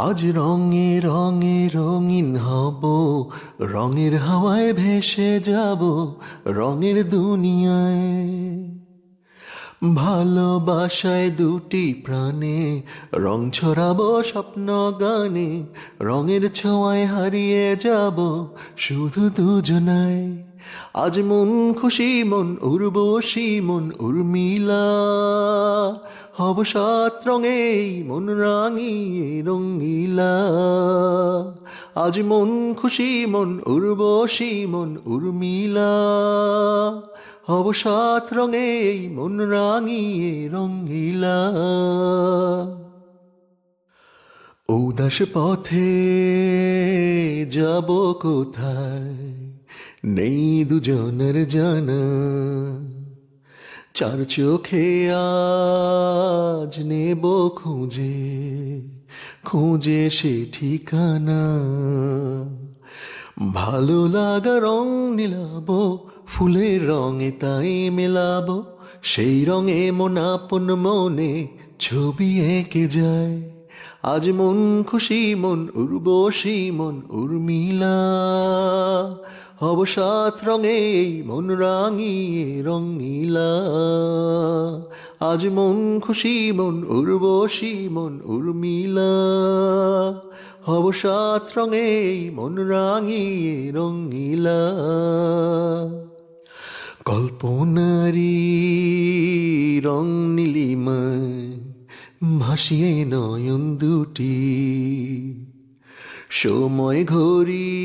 আজ রঙে রঙে রঙিন হব, রঙের হাওয়ায় ভেসে যাব রঙের দুনিয়ায়। ভালোবাসায় দুটি প্রাণে রং ছড়াবো স্বপ্ন গানে, রঙের ছোঁয়ায় হারিয়ে যাব শুধু দুজনায়। আজ মন খুশি মন উর্বশী মন উর্মিলা, হব সাত রঙে মন রাঙিয়ে রঙিলা। আজ মন খুশি মন উর্বশী মন উর্মিলা, হব সাত রঙে মন রাঙিয়ে রঙিলা। উদাস পথে যাব কোথায়, নেই দুজনের জানা। চার চোখে আজ নেব খুঁজে খুঁজে সে ঠিকানা। ভালো লাগা রং নিলাবো, ফুলের রঙে তাই মেলাবো, সেই রঙে মন আপন মনে ছবি এঁকে যায়। আজ মন খুশি মন উর্বশী মন উর্মিলা, হব সাত রঙে মন রাঙিয়ে রঙিলা। আজ মন খুশি মন উর্বশী মন উর্মিলা, হব সাত রঙে মন রাঙিয়ে রঙিলা। কল্পনারি রং নীলিমায় ভাসিয়ে নয়ন দুটি, সময় ঘড়ি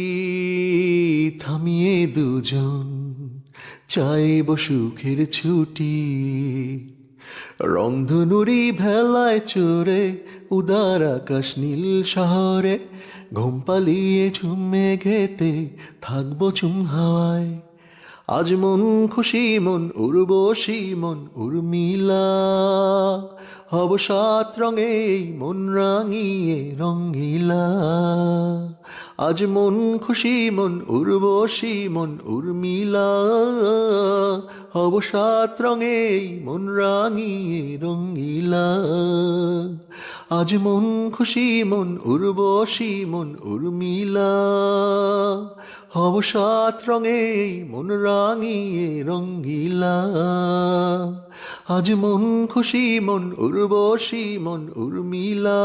থামিয়ে দুজন চাইব সুখের ছুটি। রংধনুরি ভেলায় চড়ে উদার আকাশ নীল শহরে, ঘুম পালিয়ে ঝুমে ঘেতে থাকবো চুম হাওয়ায়। আজ মন খুশি মন উর্বশী মন উর্মিলা, হব সাত রঙে মন রাঙিয়ে রঙিলা। আজ মন খুশি মন উর্বশী মন উর্মিলা, হব সাত রঙে মন রাঙিয়ে রঙিলা। আজ মন খুশি মন উর্বশী মন উর্মিলা, হব সাত রঙে মন রাঙিয়ে রঙিলা। আজ মন খুশি মন উর্বশী মন উর্মিলা,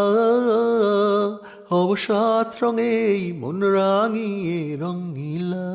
হব সাত রঙে মন রাঙিয়ে রঙিলা।